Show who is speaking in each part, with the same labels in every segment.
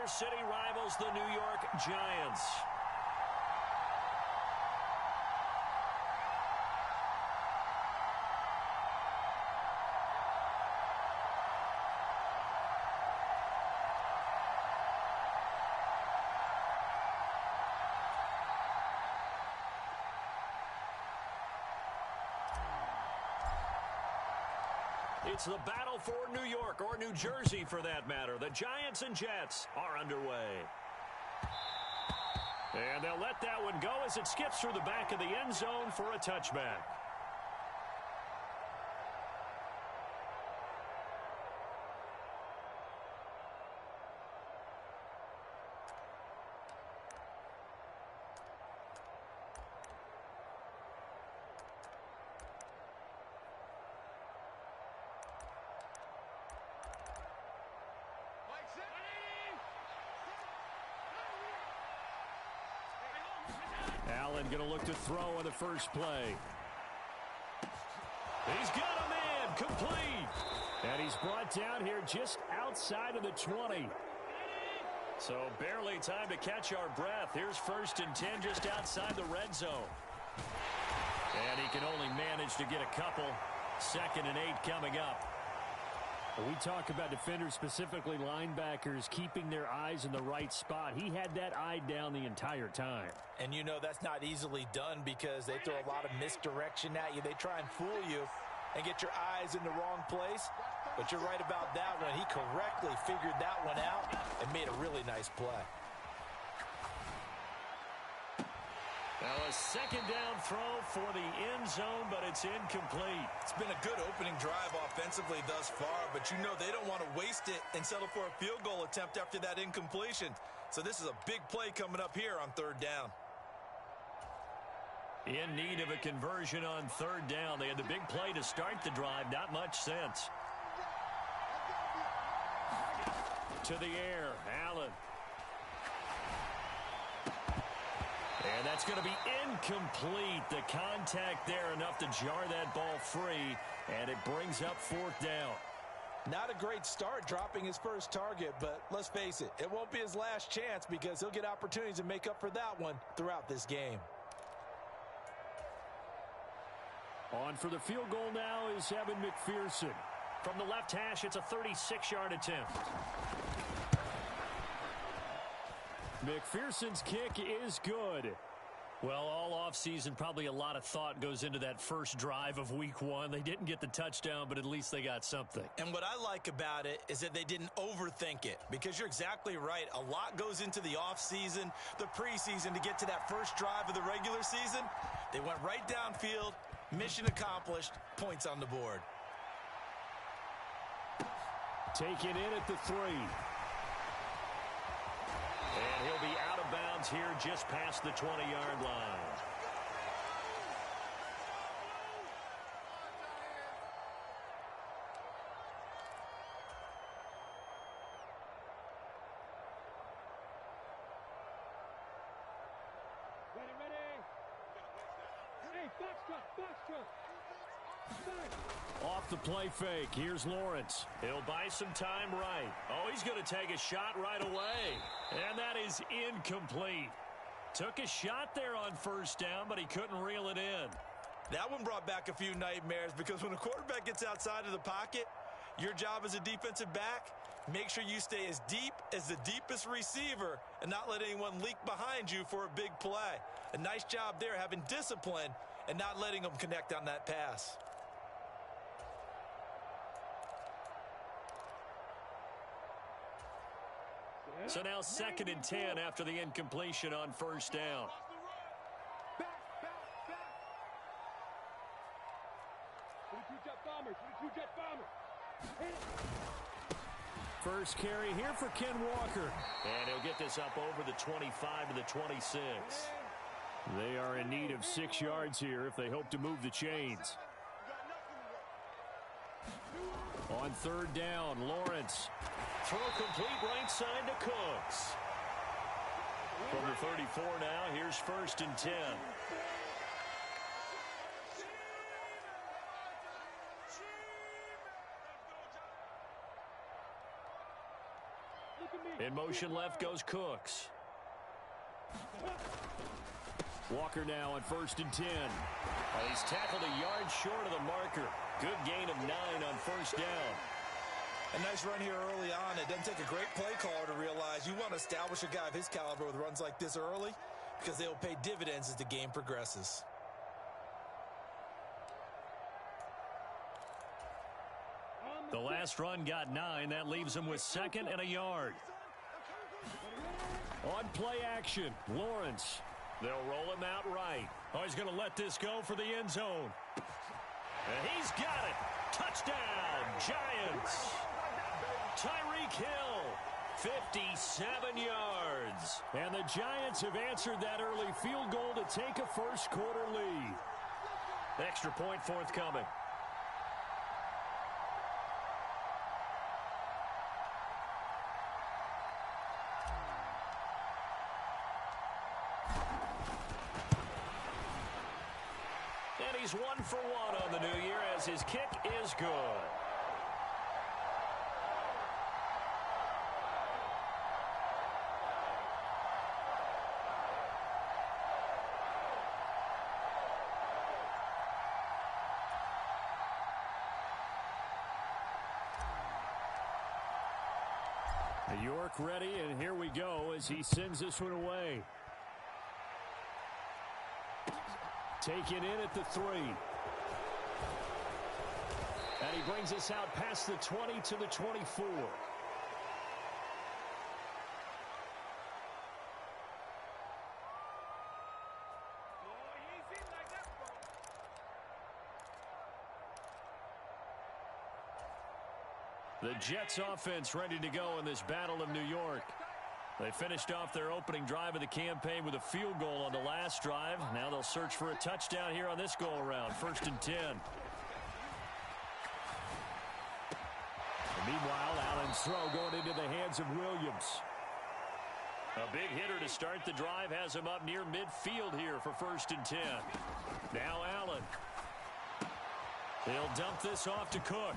Speaker 1: their city rivals, the New York Giants. It's the battle for New York, or New Jersey for that matter. The Giants and Jets are underway. And they'll let that one go as it skips through the back of the end zone for a touchback. Allen going to look to throw on the first play. He's got a man, complete. And he's brought down here just outside of the 20. So barely time to catch our breath. Here's 1st and 10 just outside the red zone. And he can only manage to get a couple. 2nd and 8 coming up. We talk about defenders, specifically linebackers, keeping their eyes in the right spot. He had that eye down the entire time.
Speaker 2: And you know that's not easily done because they throw a lot of misdirection at you. They try and fool you and get your eyes in the wrong place. But you're right about that one. He correctly figured that one out and made a really nice play.
Speaker 1: Now a 2nd down throw for the end zone, but it's incomplete.
Speaker 3: It's been a good opening drive offensively thus far, but you know they don't want to waste it and settle for a field goal attempt after that incompletion. So this is a big play coming up here on 3rd down.
Speaker 1: In need of a conversion on 3rd down. They had the big play to start the drive. Not much sense. To the air, Allen. And that's going to be incomplete. The contact there enough to jar that ball free, and it brings up 4th down.
Speaker 2: Not a great start dropping his first target, but let's face it, it won't be his last chance because he'll get opportunities to make up for that one throughout this game.
Speaker 1: On for the field goal now is Evan McPherson. From the left hash, it's a 36-yard attempt. McPherson's kick is good. Well, all offseason, probably a lot of thought goes into that first drive of week 1. They didn't get the touchdown, but at least they got something.
Speaker 3: And what I like about it is that they didn't overthink it, because you're exactly right. A lot goes into the offseason, the preseason to get to that first drive of the regular season. They went right downfield, mission accomplished, points on the board.
Speaker 1: Taken in at the 3. And he'll be out of bounds here just past the 20-yard line. Off the play fake. Here's Lawrence. He'll buy some time right. Oh, he's going to take a shot right away. And that is incomplete. Took a shot there on 1st down, but he couldn't reel it in.
Speaker 3: That one brought back a few nightmares, because when a quarterback gets outside of the pocket, your job as a defensive back, make sure you stay as deep as the deepest receiver and not let anyone leak behind you for a big play. A nice job there, having discipline and not letting them connect on that pass.
Speaker 1: So now 2nd and 10 after the incompletion on 1st down. First carry here for Ken Walker. And he'll get this up over the 25 to the 26. They are in need of 6 yards here if they hope to move the chains. On 3rd down, Lawrence. Throw complete right side to Cooks. From the 34 now, here's 1st and 10. In motion left goes Cooks. Walker now on 1st and 10. Well, he's tackled a yard short of the marker. Good gain of 9 on 1st down.
Speaker 3: A nice run here early on. It doesn't take a great play caller to realize you want to establish a guy of his caliber with runs like this early because they'll pay dividends as the game progresses.
Speaker 1: The last run got 9. That leaves him with 2nd and a yard. On play action, Lawrence. They'll roll him out right. Oh, he's going to let this go for the end zone. And he's got it. Touchdown, Giants. Tyreek Hill, 57 yards. And the Giants have answered that early field goal to take a first-quarter lead. Extra point forthcoming. And he's 1 for 1 on the new year as his kick is good. York ready, and here we go as he sends this one away. Taken in at the 3. And he brings us out past the 20 to the 24. The Jets offense ready to go in this Battle of New York. They finished off their opening drive of the campaign with a field goal on the last drive. Now they'll search for a touchdown here on this go-around. 1st and 10. And meanwhile, Allen's throw going into the hands of Williams. A big hitter to start the drive has him up near midfield here for 1st and 10. Now Allen. He'll dump this off to Cook.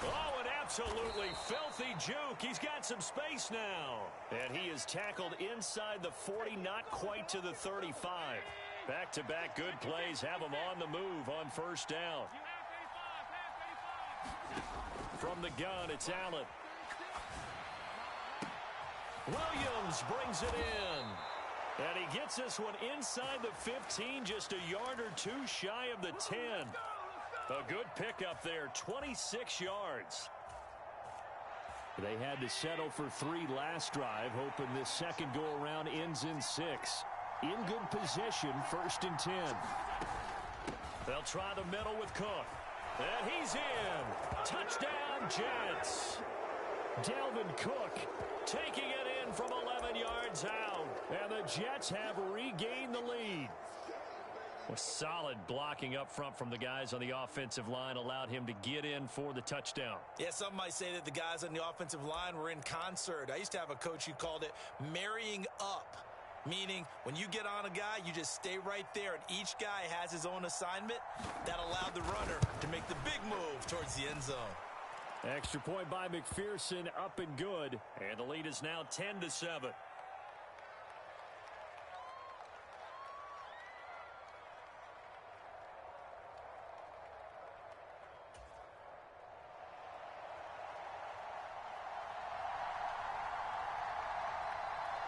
Speaker 1: Oh, an absolutely filthy juke. He's got some space now. And he is tackled inside the 40, not quite to the 35. Back-to-back good plays have him on the move on 1st down. From the gun, it's Allen. Williams brings it in. And he gets this one inside the 15, just a yard or 2 shy of the 10. A good pickup there, 26 yards. They had to settle for 3 last drive, hoping this second go-around ends in 6. In good position, 1st and 10. They'll try the middle with Cook. And he's in. Touchdown, Jets. Dalvin Cook taking it in from 11 yards out. And the Jets have regained the lead. A solid blocking up front from the guys on the offensive line allowed him to get in for the touchdown.
Speaker 3: Yeah, some might say that the guys on the offensive line were in concert. I used to have a coach who called it marrying up, meaning when you get on a guy, you just stay right there, and each guy has his own assignment. That allowed the runner to make the big move towards the end zone.
Speaker 1: Extra point by McPherson, up and good, and the lead is now 10-7.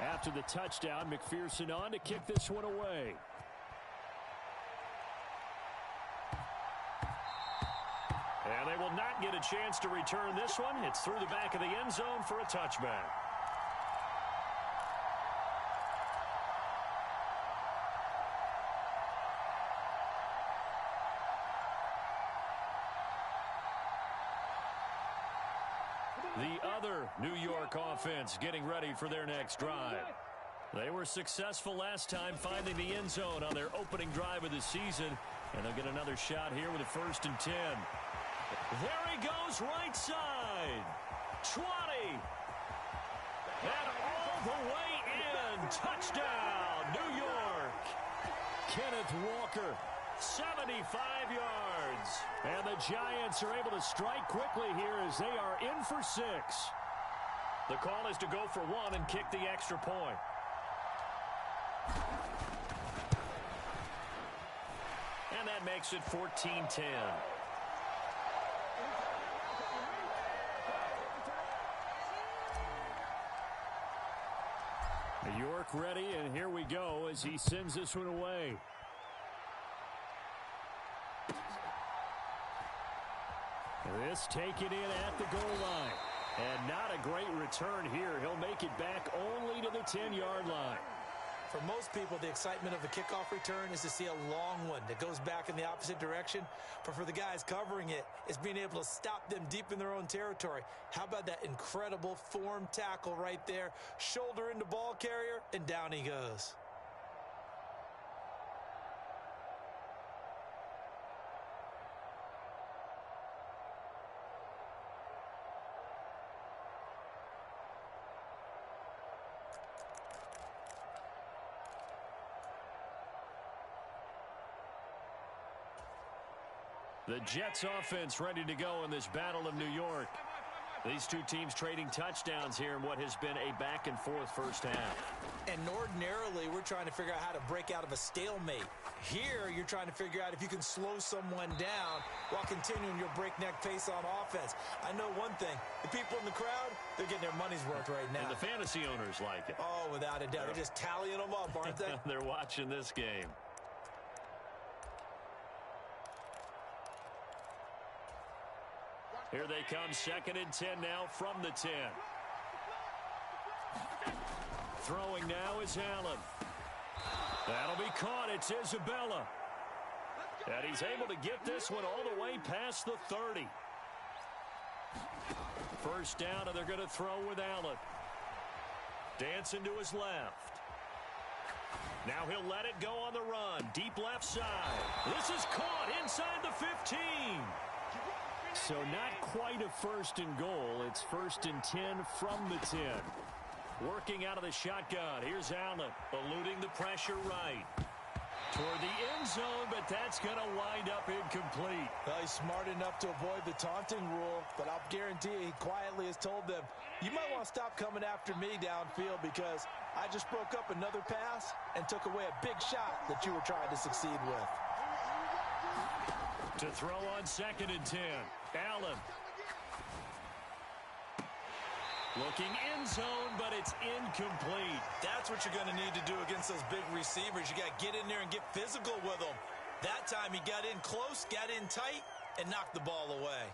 Speaker 1: After the touchdown, McPherson on to kick this one away. And they will not get a chance to return this one. It's through the back of the end zone for a touchback. The other New York offense getting ready for their next drive. They were successful last time finding the end zone on their opening drive of the season, and they'll get another shot here with a 1st and 10. There he goes, right side. 20. And all the way in. Touchdown, New York. Kenneth Walker, 75 yards. And the Giants are able to strike quickly here as they are in for 6. The call is to go for one and kick the extra point. And that makes it 14-10. York ready, and here we go as he sends this one away. This taken in at the goal line. And not a great return here. He'll make it back only to the 10-yard line.
Speaker 2: For most people, the excitement of a kickoff return is to see a long one that goes back in the opposite direction. But for the guys covering it, it's being able to stop them deep in their own territory. How about that incredible form tackle right there? Shoulder into ball carrier, and down he goes.
Speaker 1: The Jets offense ready to go in this Battle of New York. These two teams trading touchdowns here in what has been a back-and-forth first half.
Speaker 2: And ordinarily, we're trying to figure out how to break out of a stalemate. Here, you're trying to figure out if you can slow someone down while continuing your breakneck pace on offense. I know one thing. The people in the crowd, they're getting their money's worth right now.
Speaker 1: And the fantasy owners like it.
Speaker 2: Oh, without a doubt. They're just tallying them up, aren't they?
Speaker 1: They're watching this game. Here they come, 2nd and 10 now from the 10. Throwing now is Allen. That'll be caught. It's Isabella. And he's able to get this one all the way past the 30. First down, and they're going to throw with Allen. Dancing to his left. Now he'll let it go on the run. Deep left side. This is caught inside the 15. So not quite a 1st and goal. It's 1st and 10 from the 10. Working out of the shotgun. Here's Allen, eluding the pressure right. Toward the end zone, but that's going to wind up incomplete.
Speaker 2: Well, he's smart enough to avoid the taunting rule, but I'll guarantee he quietly has told them, you might want to stop coming after me downfield because I just broke up another pass and took away a big shot that you were trying to succeed with.
Speaker 1: To throw on 2nd and 10. Allen. Looking end zone, but it's incomplete.
Speaker 3: That's what you're going to need to do against those big receivers. You got to get in there and get physical with them. That time he got in close, got in tight, and knocked the ball away.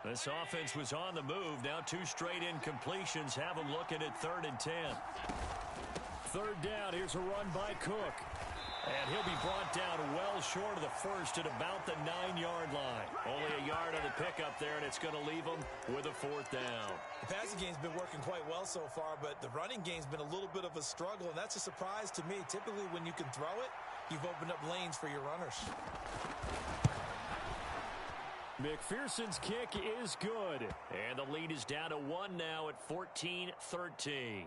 Speaker 1: This offense was on the move. Now 2 straight incompletions have them looking at 3rd and 10. 3rd down. Here's a run by Cook. And he'll be brought down well short of the 1st at about the 9-yard line. Only a yard on the pickup there, and it's going to leave him with a 4th down.
Speaker 2: The passing game's been working quite well so far, but the running game's been a little bit of a struggle, and that's a surprise to me. Typically, when you can throw it, you've opened up lanes for your runners.
Speaker 1: McPherson's kick is good. And the lead is down to 1 now at 14-13.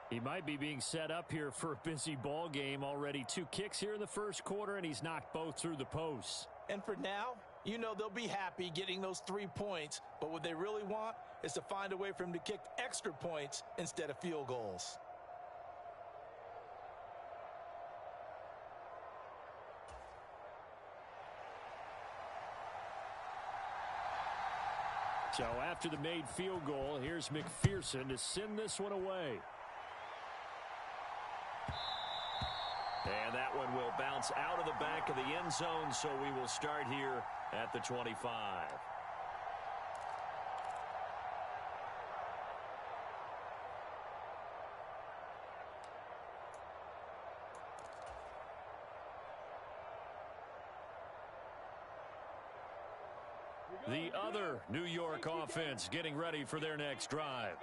Speaker 1: He might be being set up here for a busy ball game. Already 2 kicks here in the first quarter, and he's knocked both through the posts.
Speaker 2: And for now, you know they'll be happy getting those 3 points, but what they really want is to find a way for him to kick extra points instead of field goals.
Speaker 1: So after the made field goal, here's McPherson to send this one away. And that one will bounce out of the back of the end zone, so we will start here at the 25. The other New York offense getting ready for their next drive.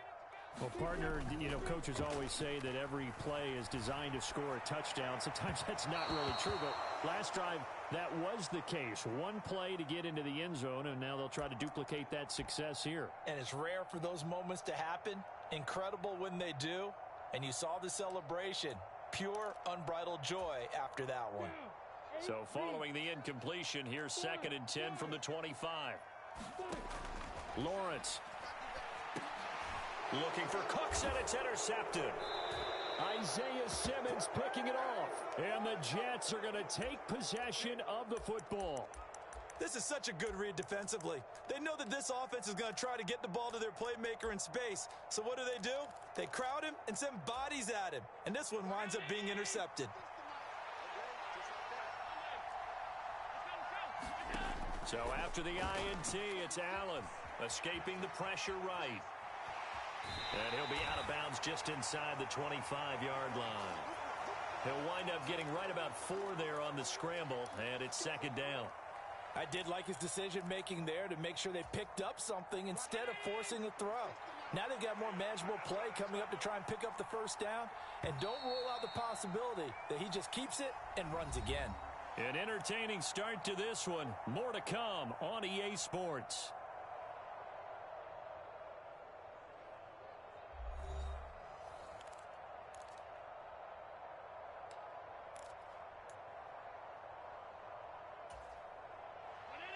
Speaker 4: Well, partner, coaches always say that every play is designed to score a touchdown. Sometimes that's not really true, but last drive, that was the case. 1 play to get into the end zone, and now they'll try to duplicate that success here.
Speaker 2: And it's rare for those moments to happen. Incredible when they do. And you saw the celebration. Pure, unbridled joy after that one.
Speaker 1: So following the incompletion, here's 2nd and 10 from the 25. Lawrence. Looking for Cooks, and it's intercepted.
Speaker 4: Isaiah Simmons picking it off. And the Jets are going to take possession of the football.
Speaker 3: This is such a good read defensively. They know that this offense is going to try to get the ball to their playmaker in space. So what do? They crowd him and send bodies at him. And this one winds up being intercepted.
Speaker 1: So after the INT, it's Allen escaping the pressure right. And he'll be out of bounds just inside the 25-yard line. He'll wind up getting right about 4 there on the scramble, and it's second down.
Speaker 2: I did like his decision-making there to make sure they picked up something instead of forcing the throw. Now they've got more manageable play coming up to try and pick up the first down. And don't rule out the possibility that he just keeps it and runs again.
Speaker 1: An entertaining start to this one. More to come on EA Sports.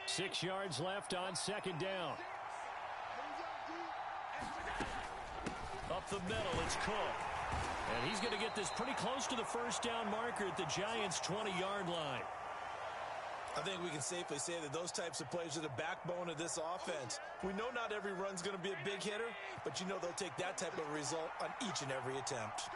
Speaker 4: Six yards left on second down.
Speaker 1: Up the middle, it's Cook. And he's going to get this pretty close to the first down marker at the Giants' 20-yard line.
Speaker 3: I think we can safely say that those types of plays are the backbone of this offense. We know not every run's going to be a big hitter, but you know they'll take that type of result on each and every attempt.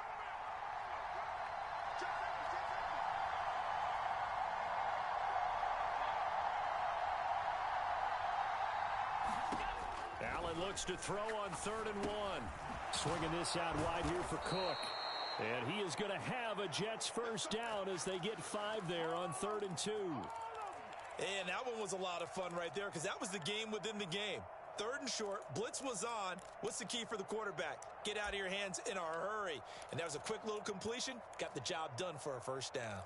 Speaker 1: Allen looks to throw on 3rd and 1.
Speaker 4: Swinging this out wide here for Cook. And he is going to have a Jets first down as they get 5 there on 3rd and 2.
Speaker 3: And that one was a lot of fun right there because that was the game within the game. 3rd and short, blitz was on. What's the key for the quarterback? Get out of your hands in a hurry. And that was a quick little completion. Got the job done for a first down.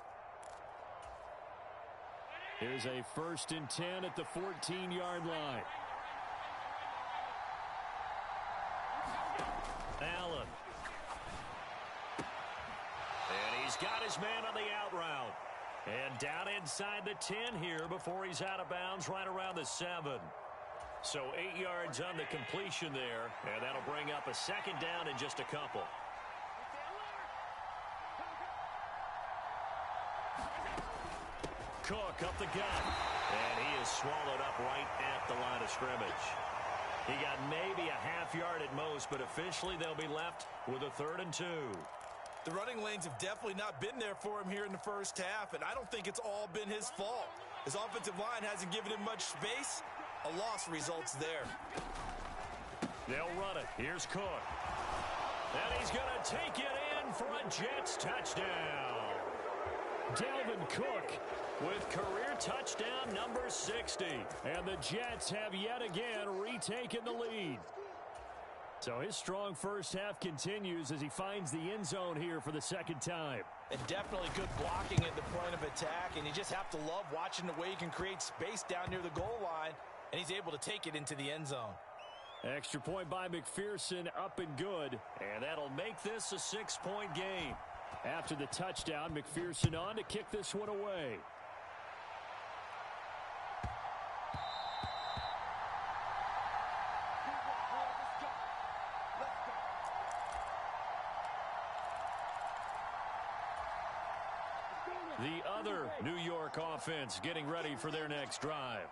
Speaker 4: Here's a 1st and 10 at the 14-yard line.
Speaker 1: Allen. And he's got his man on the out route. And down inside the 10 here before he's out of bounds right around the 7. So 8 yards on the completion there. And that'll bring up a second down in just a couple. Cook up the gut. And he is swallowed up right at the line of scrimmage. He got maybe a half yard at most, but officially they'll be left with a 3rd and 2.
Speaker 3: The running lanes have definitely not been there for him here in the first half, and I don't think it's all been his fault. His offensive line hasn't given him much space. A loss results there.
Speaker 1: They'll run it. Here's Cook. And he's going to take it in for a Jets touchdown.
Speaker 4: Dalvin Cook
Speaker 1: with career touchdown number 60.
Speaker 4: And the Jets have yet again retaken the lead. So his strong first half continues as he finds the end zone here for the second time.
Speaker 2: And definitely good blocking at the point of attack. And you just have to love watching the way he can create space down near the goal line. And he's able to take it into the end zone.
Speaker 4: Extra point by McPherson, up and good.
Speaker 1: And that'll make this a 6-point game.
Speaker 4: After the touchdown, McPherson on to kick this one away.
Speaker 1: The other New York offense getting ready for their next drive.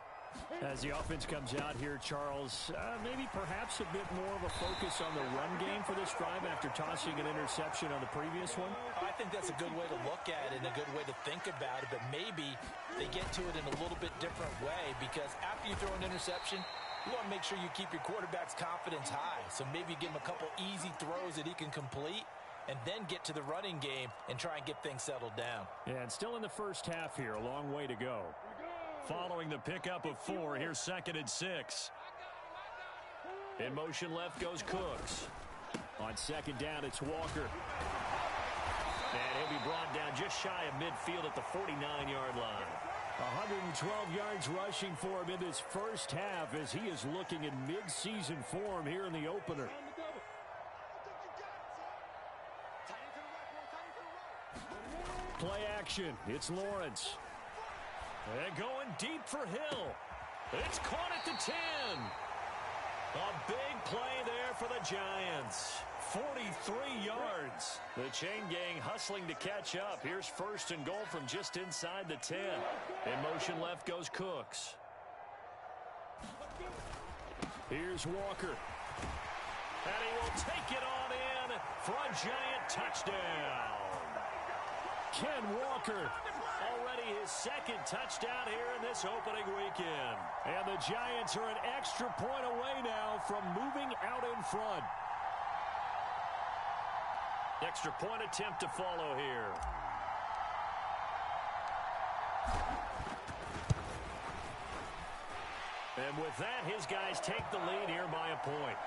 Speaker 4: As the offense comes out here, Charles, maybe perhaps a bit more of a focus on the run game for this drive after tossing an interception on the previous one?
Speaker 2: I think that's a good way to look at it and a good way to think about it, but maybe they get to it in a little bit different way because after you throw an interception, you want to make sure you keep your quarterback's confidence high. So maybe you give him a couple easy throws that he can complete and then get to the running game and try and get things settled down.
Speaker 4: Yeah, and still in the first half here, a long way to go.
Speaker 1: Following the pickup of 4, here's 2nd and 6. In motion left goes Cooks.
Speaker 4: On second down, it's Walker.
Speaker 1: And he'll be brought down just shy of midfield at the 49-yard line.
Speaker 4: 112 yards rushing for him in this first half as he is looking in mid-season form here in the opener. Play action. It's Lawrence.
Speaker 1: And going deep for Hill. It's caught at the 10. A big play there for the Giants. 43 yards. The chain gang hustling to catch up. Here's first and goal from just inside the 10. In motion left goes Cooks. Here's Walker. And he will take it on in for a Giant touchdown. Ken Walker, already his second touchdown here in this opening weekend. And the Giants are an extra point away now from moving out in front. Extra point attempt to follow here. And with that, his guys take the lead here by a point.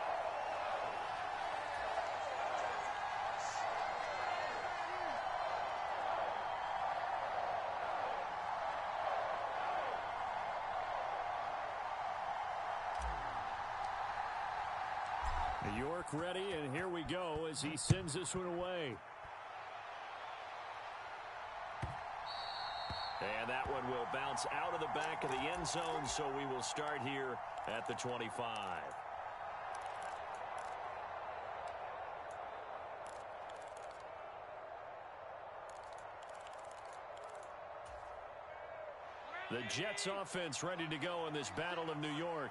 Speaker 1: York ready, and here we go as he sends this one away. And that one will bounce out of the back of the end zone, so we will start here at the 25. The Jets offense ready to go in this Battle of New York.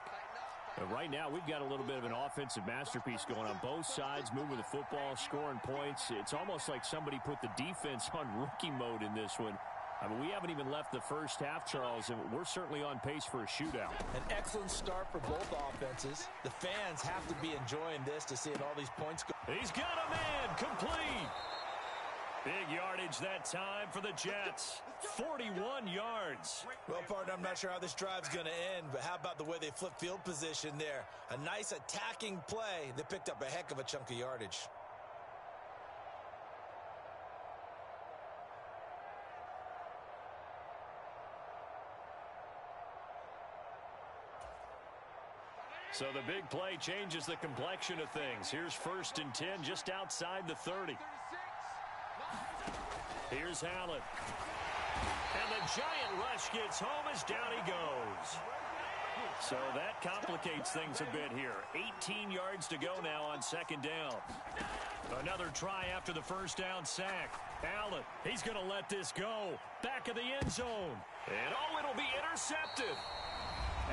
Speaker 1: Right now, we've got a little bit of an offensive masterpiece going on both sides, moving the football, scoring points. It's almost like somebody put the defense on rookie mode in this one. I mean, we haven't even left the first half, Charles, and we're certainly on pace for a shootout.
Speaker 2: An excellent start for both offenses. The fans have to be enjoying this to see all these points go.
Speaker 1: He's got a man complete. Big yardage that time for the Jets. 41 yards.
Speaker 3: Well, partner, I'm not sure how this drive's going to end, but how about the way they flip field position there? A nice attacking play. They picked up a heck of a chunk of yardage.
Speaker 1: So the big play changes the complexion of things. Here's first and 10 just outside the 30. Here's Allen. And the Giant rush gets home as down he goes. So that complicates things a bit here. 18 yards to go now on second down. Another try after the first down sack. Allen, he's going to let this go. Back of the end zone. And it'll be intercepted.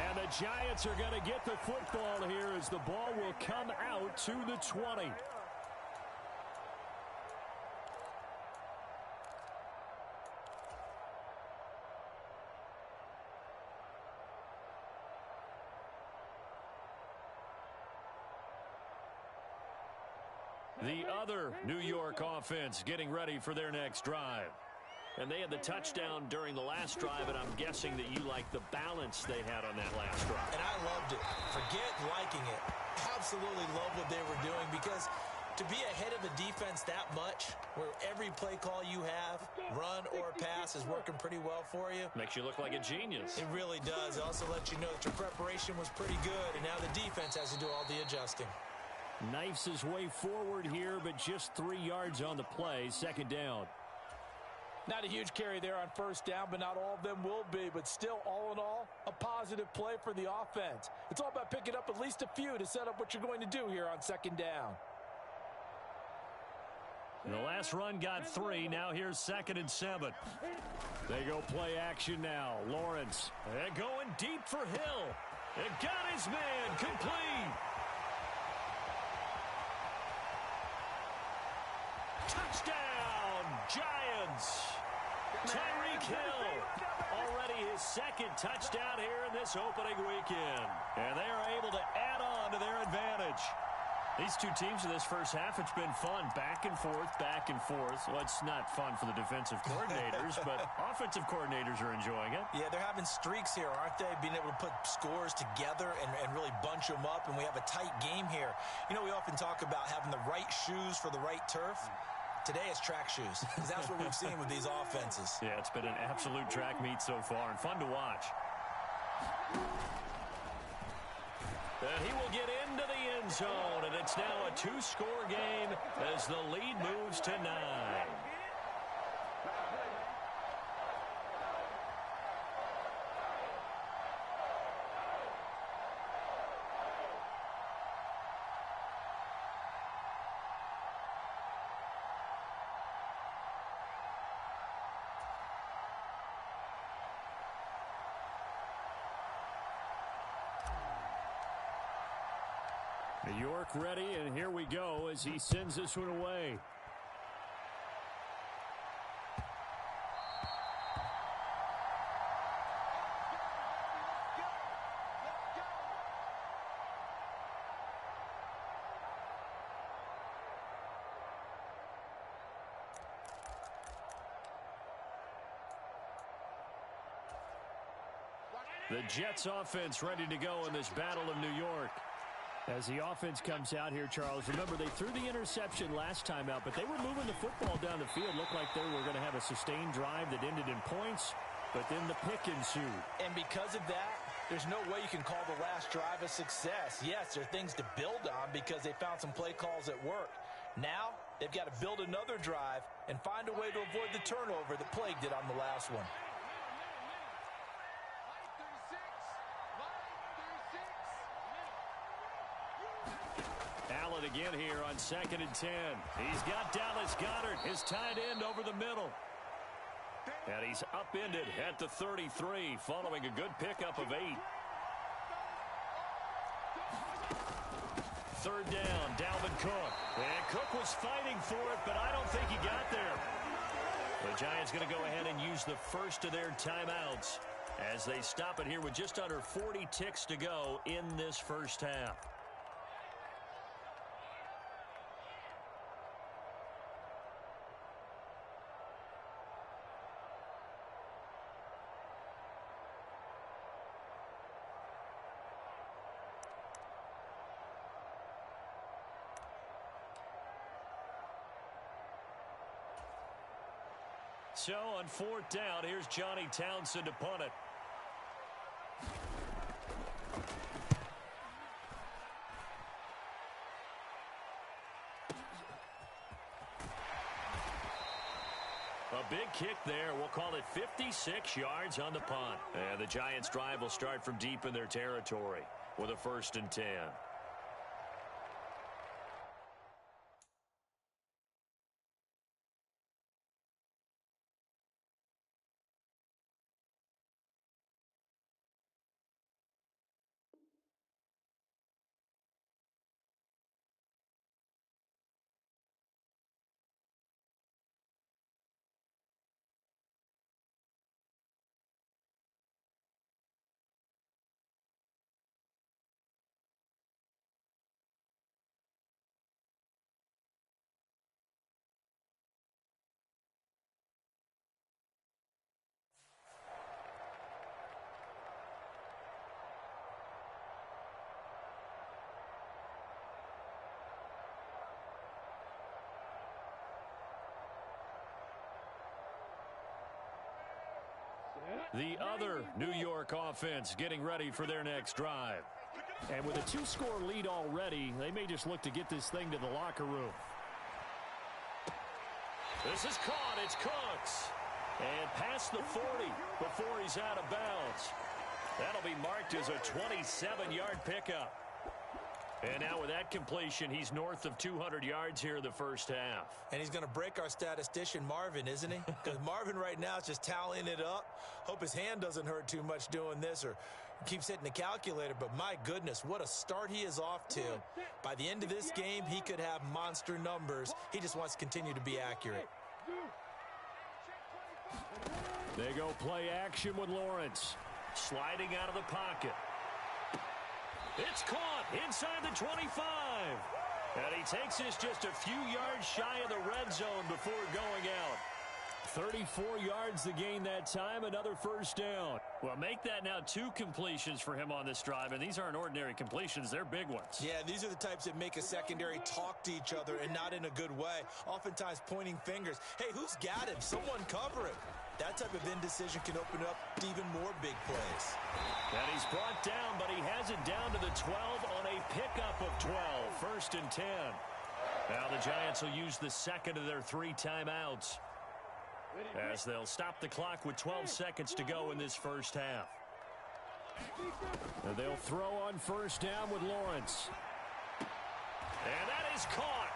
Speaker 1: And the Giants are going to get the football here as the ball will come out to the 20. The other New York offense getting ready for their next drive. And they had the touchdown during the last drive, and I'm guessing that you like the balance they had on that last drive.
Speaker 3: And I loved it. Forget liking it. Absolutely love what they were doing, because to be ahead of the defense that much, where every play call you have, run or pass, is working pretty well for you.
Speaker 1: Makes you look like a genius.
Speaker 3: It really does. It also lets you know that your preparation was pretty good, and now the defense has to do all the adjusting.
Speaker 1: Knifes his way forward here, but just 3 yards on the play. Second down.
Speaker 2: Not a huge carry there on first down, but not all of them will be. But still, all in all, a positive play for the offense. It's all about picking up at least a few to set up what you're going to do here on second down.
Speaker 1: And the last run got 3. Now here's 2nd and 7. They go play action now. Lawrence. And going deep for Hill. And got his man complete. Touchdown, Giants. Tyreek Hill, already his 2nd touchdown here in this opening weekend. And they are able to add on to their advantage. These two teams in this first half, it's been fun. Back and forth, back and forth. Well, it's not fun for the defensive coordinators, but offensive coordinators are enjoying it.
Speaker 3: Yeah, they're having streaks here, aren't they? Being able to put scores together and really bunch them up, and we have a tight game here. You know, we often talk about having the right shoes for the right turf. Today it's track shoes, because that's what we've seen with these offenses.
Speaker 1: Yeah, it's been an absolute track meet so far, and fun to watch. And he will get into the end zone, and it's now a 2-score game as the lead moves to 9.
Speaker 4: York ready, and here we go as he sends this one away. The Jets offense ready to go in this battle of New York. As the offense comes out here, Charles, remember they threw the interception last time out, but they were moving the football down the field. Looked like they were going to have a sustained drive that ended in points, but then the pick ensued.
Speaker 2: And because of that, there's no way you can call the last drive a success. Yes, there are things to build on because they found some play calls that work. Now, they've got to build another drive and find a way to avoid the turnover that plagued it on the last one.
Speaker 4: Allen again here on 2nd and 10. He's got Dallas Goedert, his tight end, over the middle. And he's upended at the 33 following a good pickup of 8. 3rd down, Dalvin Cook. And Cook was fighting for it, but I don't think he got there. The Giants going to go ahead and use the first of their timeouts as they stop it here with just under 40 ticks to go in this first half. So on 4th down, here's Johnny Townsend to punt it. A big kick there. We'll call it 56 yards on the punt. And the Giants' drive will start from deep in their territory with a 1st and 10. The other New York offense getting ready for their next drive. And with a 2-score lead already, they may just look to get this thing to the locker room. This is caught. It's Cooks. And past the 40 before he's out of bounds. That'll be marked as a 27-yard pickup. And now with that completion, he's north of 200 yards here in the first half.
Speaker 3: And he's going to break our statistician, Marvin, isn't he? Because Marvin right now is just tallying it up. Hope his hand doesn't hurt too much doing this or keeps hitting the calculator. But my goodness, what a start he is off to. By the end of this game, he could have monster numbers. He just wants to continue to be accurate.
Speaker 4: They go play action with Lawrence. Sliding out of the pocket. It's caught inside the 25. And he takes this just a few yards shy of the red zone before going out. 34 yards to gain that time, another first down. Well, make that now 2 completions for him on this drive, and these aren't ordinary completions. They're big ones.
Speaker 3: Yeah, these are the types that make a secondary talk to each other and not in a good way. Oftentimes pointing fingers. Hey, who's got him? Someone cover him. That type of indecision can open up to even more big plays.
Speaker 4: And he's brought down, but he has it down to the 12 on a pickup of 12. 1st and 10. Now the Giants will use the second of their 3 timeouts as they'll stop the clock with 12 seconds to go in this first half. And they'll throw on 1st down with Lawrence. And that is caught.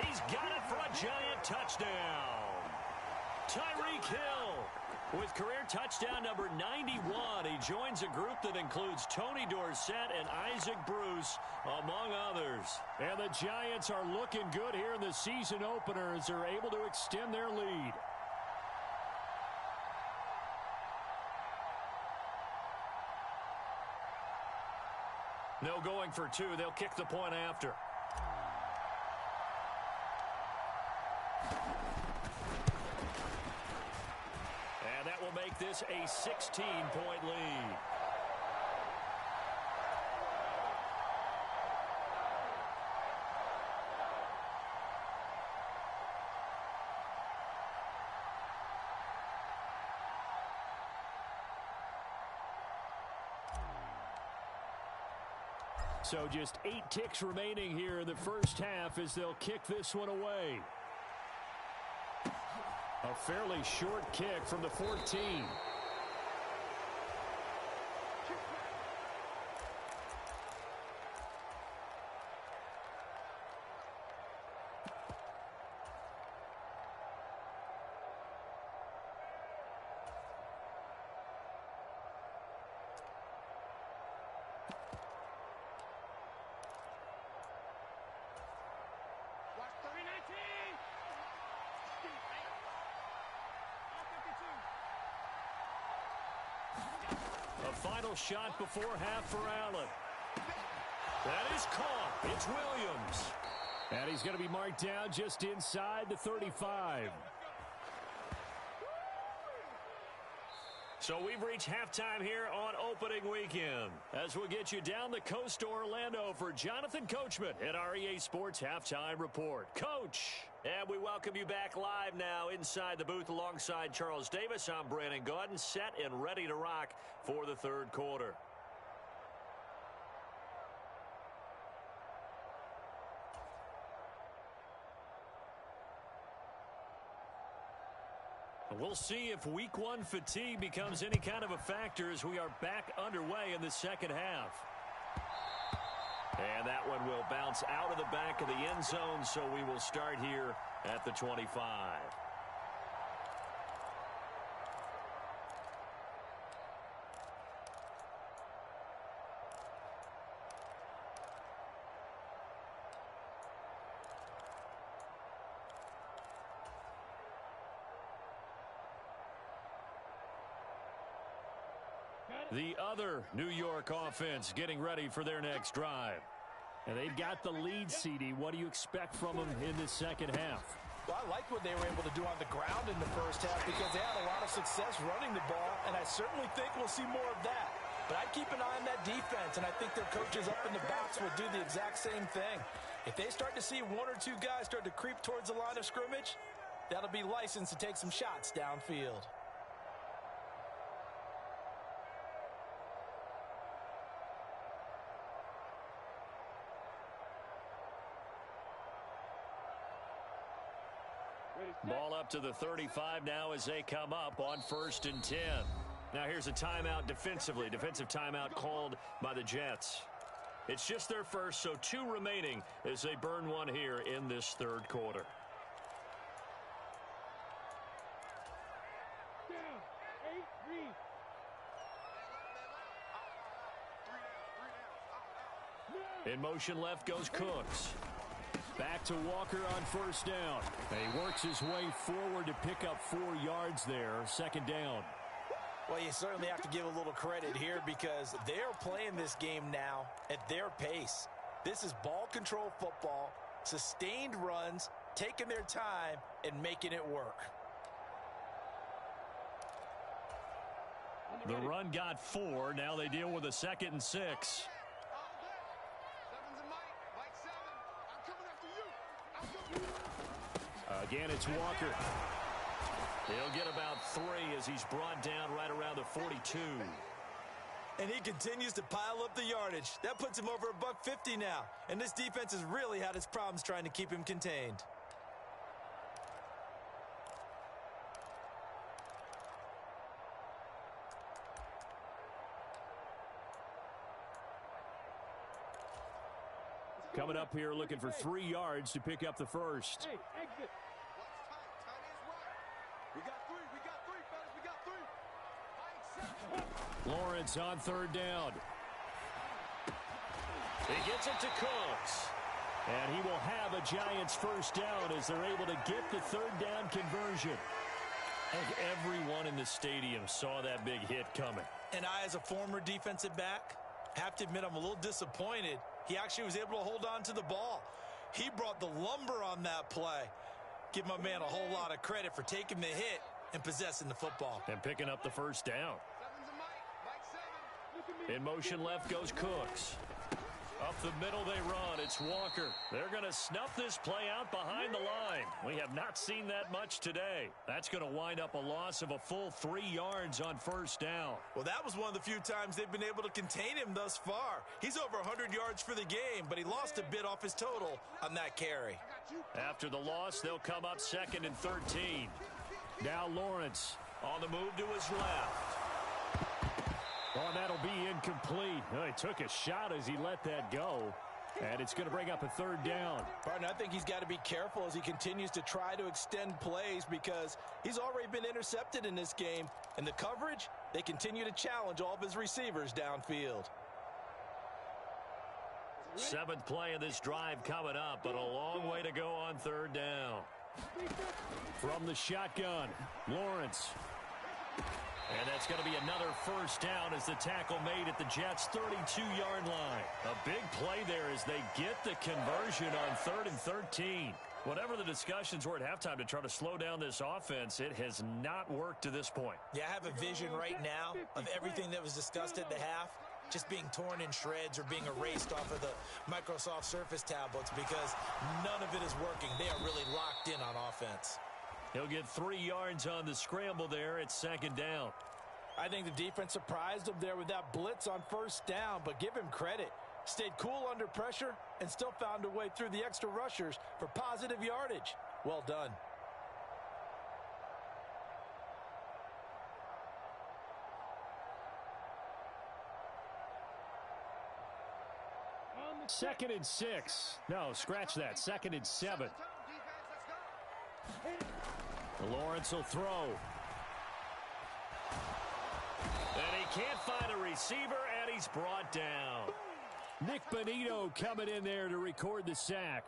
Speaker 4: He's got it for a Giant touchdown. Tyreek Hill with career touchdown number 91. He joins a group that includes Tony Dorsett and Isaac Bruce.
Speaker 1: Juice, among others. And the Giants are looking good here in the season opener as they're able to extend their lead. No going for two. They'll kick the point after. And that will make this a 16-point lead. So just 8 ticks remaining here in the first half as they'll kick this one away. A fairly short kick from the 14. Final shot before half for Allen. That is caught. It's Williams. And he's going to be marked down just inside the 35. So we've reached halftime here on opening weekend. As we'll get you down the coast to Orlando for Jonathan Coachman at our EA Sports Halftime Report. Coach. And we welcome you back live now inside the booth alongside Charles Davis. I'm Brandon Gaudin, set and ready to rock for the third quarter. We'll see if week one fatigue becomes any kind of a factor as we are back underway in the second half. And that one will bounce out of the back of the end zone, so we will start here at the 25. The other New York offense getting ready for their next drive. And they've got the lead, CD. What do you expect from them in this second half?
Speaker 2: Well, I like what they were able to do on the ground in the first half because they had a lot of success running the ball, and I certainly think we'll see more of that. But I'd keep an eye on that defense, and I think their coaches up in the box will do the exact same thing. If they start to see one or two guys start to creep towards the line of scrimmage, that'll be licensed to take some shots downfield.
Speaker 1: Ball up to the 35 now as they come up on 1st and 10. Now here's a timeout defensively. Defensive timeout called by the Jets. It's just their first, so 2 remaining as they burn one here in this third quarter. In motion left goes Cooks. Back to Walker on 1st down. He works his way forward to pick up 4 yards there. 2nd down.
Speaker 2: Well, you certainly have to give a little credit here because they're playing this game now at their pace. This is ball control football, sustained runs, taking their time, and making it work.
Speaker 1: The run got 4. Now they deal with a 2nd and 6. Again, it's Walker. He'll get about 3 as he's brought down right around the 42.
Speaker 3: And he continues to pile up the yardage. That puts him over $150 now. And this defense has really had its problems trying to keep him contained.
Speaker 1: Coming up here looking for 3 yards to pick up the first.
Speaker 5: Hey, exit. We got 3, fellas, we got 3.
Speaker 1: Lawrence on 3rd down. He gets it to Cooks.
Speaker 4: And he will have a Giants first down as they're able to get the third down conversion.
Speaker 1: I think everyone in the stadium saw that big hit coming.
Speaker 3: And I, as a former defensive back, have to admit I'm a little disappointed. He actually was able to hold on to the ball. He brought the lumber on that play. Give my man a whole lot of credit for taking the hit and possessing the football.
Speaker 1: And picking up the first down. In motion left goes Cooks. Up the middle they run. It's Walker. They're going to snuff this play out behind the line. We have not seen that much today. That's going to wind up a loss of a full 3 yards on first down.
Speaker 3: Well, that was one of the few times they've been able to contain him thus far. He's over 100 yards for the game, but he lost a bit off his total on that carry.
Speaker 1: After the loss, they'll come up 2nd and 13.
Speaker 4: Now Lawrence
Speaker 1: On the move to his left.
Speaker 4: Oh, that'll be incomplete. Oh, he took a shot as he let that go. And it's going to bring up a third down.
Speaker 2: Partner, I think he's got to be careful as he continues to try to extend plays because he's already been intercepted in this game. And the coverage, they continue to challenge all of his receivers downfield.
Speaker 1: 7th play of this drive coming up, but a long way to go on third down.
Speaker 4: From the shotgun, Lawrence.
Speaker 1: And that's going to be another first down as the tackle made at the Jets' 32-yard line. A big play there as they get the conversion on 3rd and 13. Whatever the discussions were at halftime to try to slow down this offense, it has not worked to this point.
Speaker 2: Yeah, I have a vision right now of everything that was discussed at the half just being torn in shreds or being erased off of the Microsoft Surface tablets because none of it is working. They are really locked in on offense.
Speaker 1: He'll get 3 yards on the scramble there at 2nd down.
Speaker 2: I think the defense surprised him there with that blitz on first down, but give him credit. Stayed cool under pressure and still found a way through the extra rushers for positive yardage. Well done.
Speaker 4: Second and 6. No, scratch that. 2nd and 7. Lawrence will throw.
Speaker 1: And he can't find a receiver, and he's brought down.
Speaker 4: Nick Bonito coming in there to record the sack.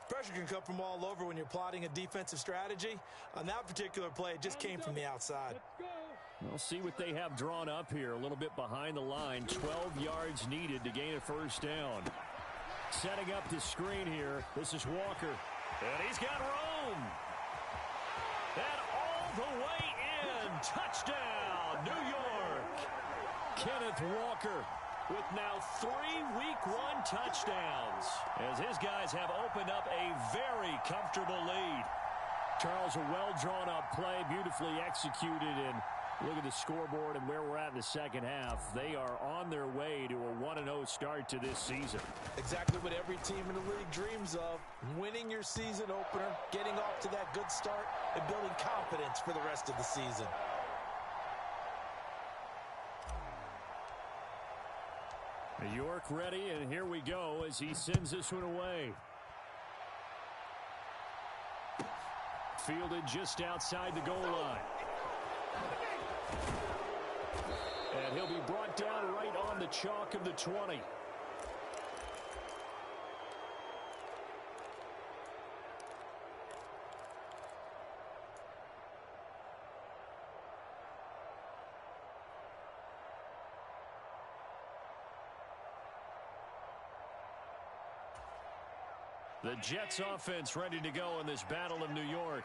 Speaker 3: Pressure can come from all over when you're plotting a defensive strategy. On that particular play, it just came from the outside.
Speaker 4: We'll see what they have drawn up here. A little bit behind the line. 12 yards needed to gain a first down. Setting up the screen here. This is Walker.
Speaker 1: And he's got room. And all the way in. Touchdown, New York.
Speaker 4: Kenneth Walker with now 3 Week 1 touchdowns
Speaker 1: as his guys have opened up a very comfortable lead.
Speaker 4: Charles, a well-drawn-up play, beautifully executed, and look at the scoreboard and where we're at in the second half. They are on their way to a 1-0 start to this season.
Speaker 2: Exactly what every team in the league dreams of. Winning your season opener, getting off to that good start, and building confidence for the rest of the season.
Speaker 4: New York ready, and here we go as he sends this one away. Fielded just outside the goal line. And he'll be brought down right on the chalk of the 20.
Speaker 1: The Jets offense ready to go in this Battle of New York.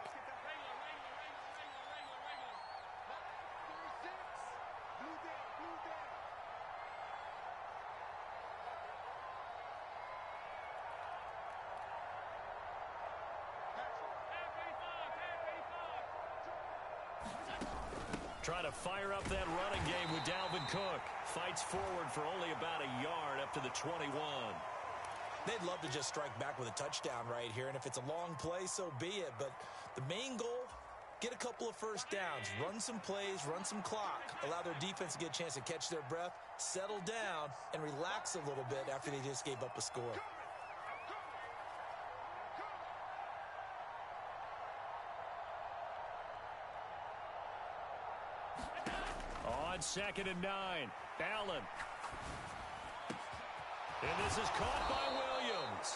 Speaker 1: Trying to fire up that running game with Dalvin Cook. Fights forward for only about a yard up to the 21.
Speaker 2: They'd love to just strike back with a touchdown right here, and if it's a long play, so be it. But the main goal, get a couple of first downs, run some plays, run some clock, allow their defense to get a chance to catch their breath, settle down, and relax a little bit after they just gave up a score.
Speaker 1: On 2nd and 9, Allen. And this is caught by Williams.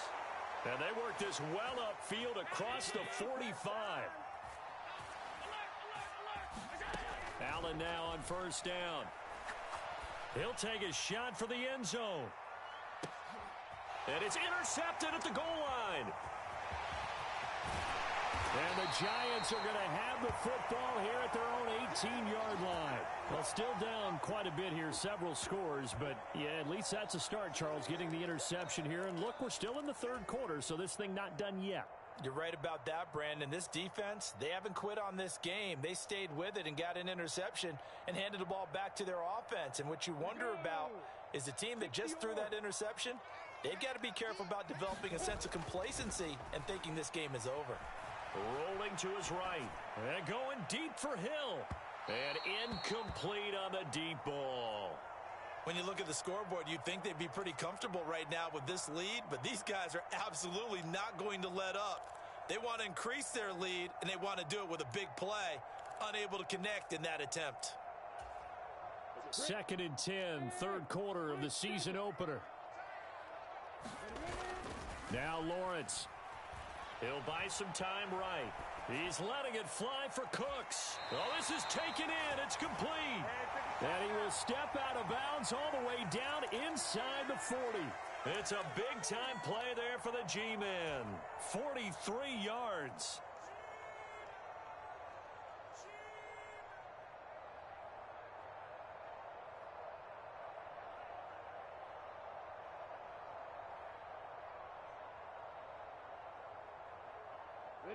Speaker 1: And they work this well upfield across the 45. Allen now on first down. He'll take a shot for the end zone. And it's intercepted at the goal line. And the Giants are going to have the football here at their own 18-yard line. Well, still down quite a bit here, several scores, but yeah, at least that's a start, Charles, getting the interception here. And look, we're still in the third quarter, so this thing not done yet.
Speaker 2: You're right about that, Brandon. This defense, they haven't quit on this game. They stayed with it and got an interception and handed the ball back to their offense. And what you wonder about is the team that just threw that interception, they've got to be careful about developing a sense of complacency and thinking this game is over.
Speaker 1: Rolling to his right. And going deep for Hill. And incomplete on the deep ball.
Speaker 3: When you look at the scoreboard, you'd think they'd be pretty comfortable right now with this lead, but these guys are absolutely not going to let up. They want to increase their lead, and they want to do it with a big play. Unable to connect in that attempt.
Speaker 4: 2nd and 10, third quarter of the season opener. Now Lawrence.
Speaker 1: He'll buy some time right. He's letting it fly for Cooks. Oh, this is taken in. It's complete.
Speaker 4: And he will step out of bounds all the way down inside the 40.
Speaker 1: It's a big-time play there for the G-Men. 43 yards.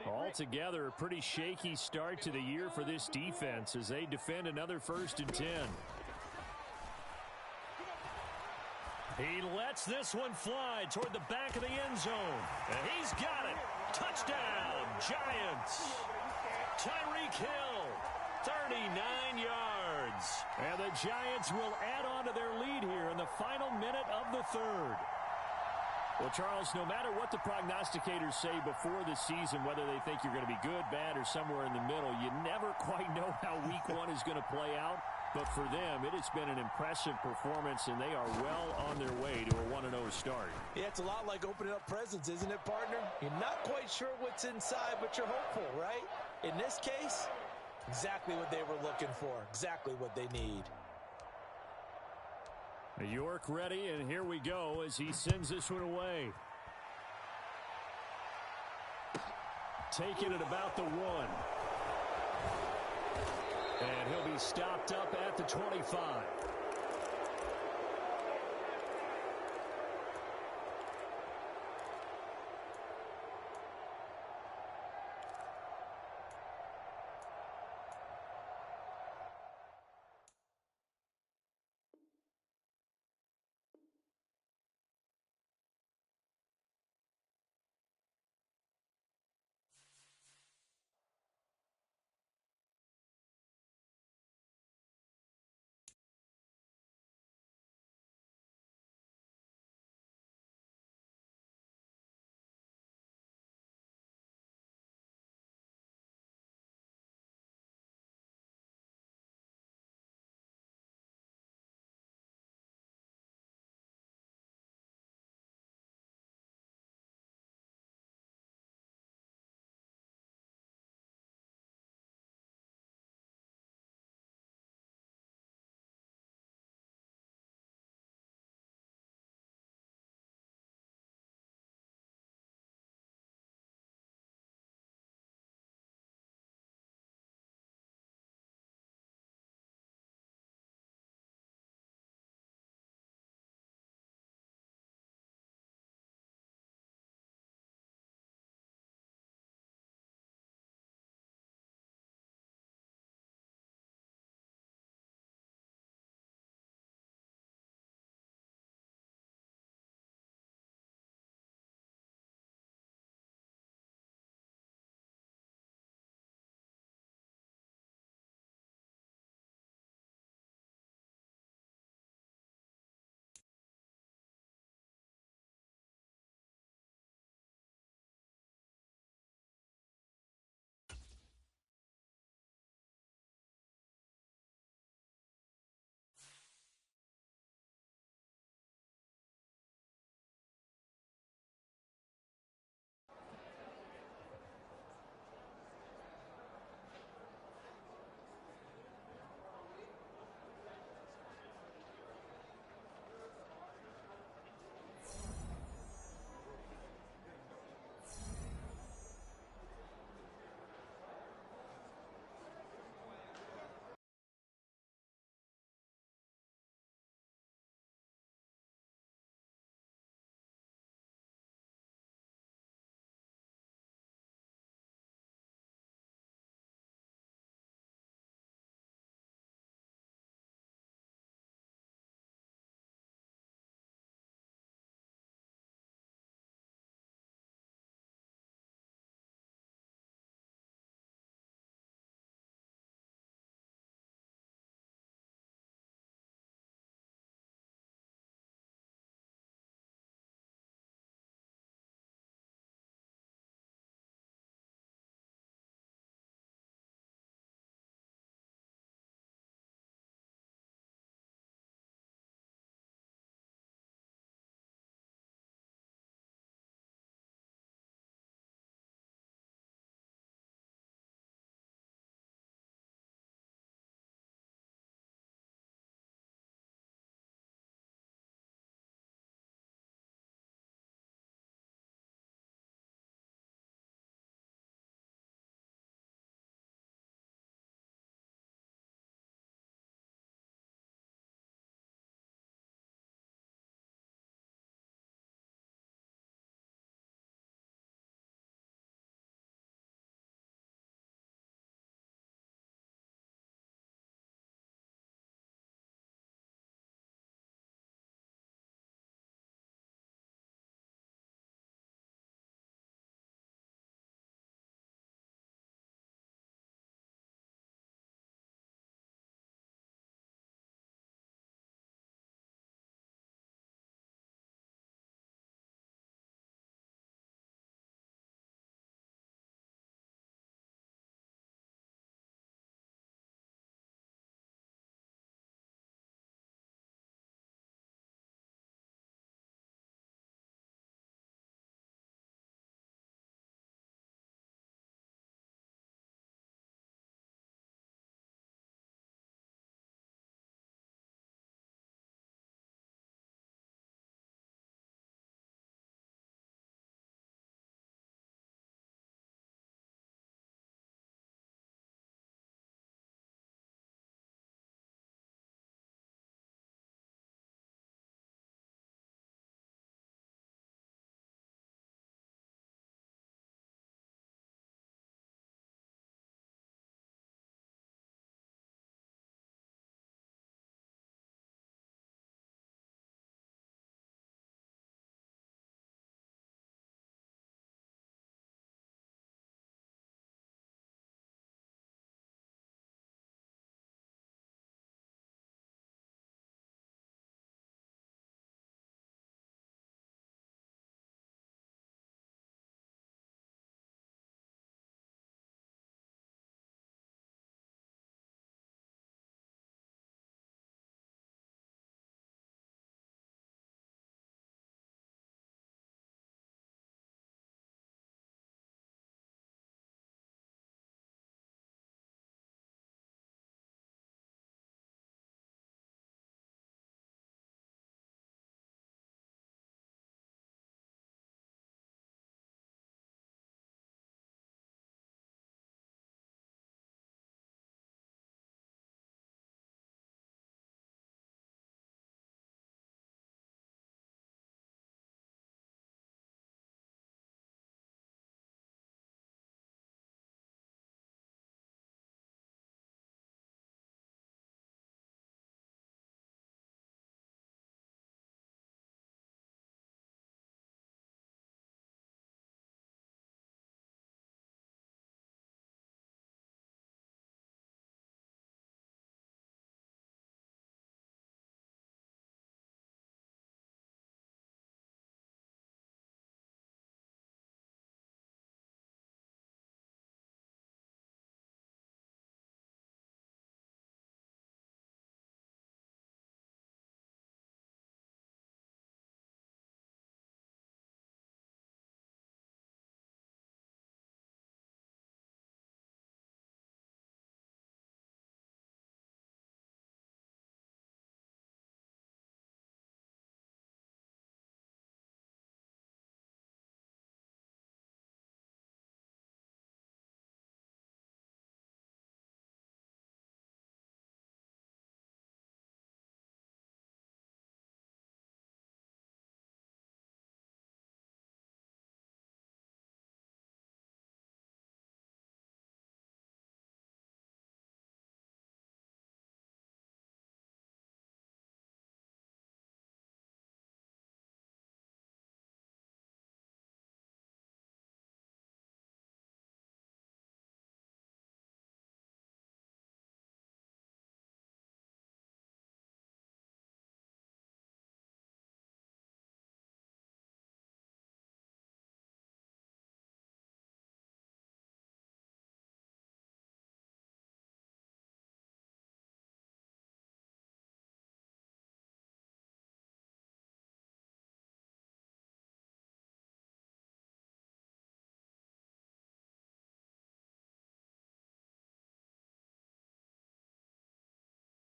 Speaker 4: Altogether, a pretty shaky start to the year for this defense as they defend another 1st and 10.
Speaker 1: He lets this one fly toward the back of the end zone. And he's got it. Touchdown, Giants. Tyreek Hill, 39 yards.
Speaker 4: And the Giants will add on to their lead here in the final minute of the third. Well, Charles, no matter what the prognosticators say before the season, whether they think you're going to be good, bad, or somewhere in the middle, you never quite know how week one is going to play out. But for them, it has been an impressive performance, and they are well on their way to a 1-0 start.
Speaker 2: Yeah, it's a lot like opening up presents, isn't it, partner? You're not quite sure what's inside, but you're hopeful, right? In this case, exactly what they were looking for, exactly what they need.
Speaker 4: York ready, and here we go as he sends this one away. Taking it about the 1. And he'll be stopped up at the 25.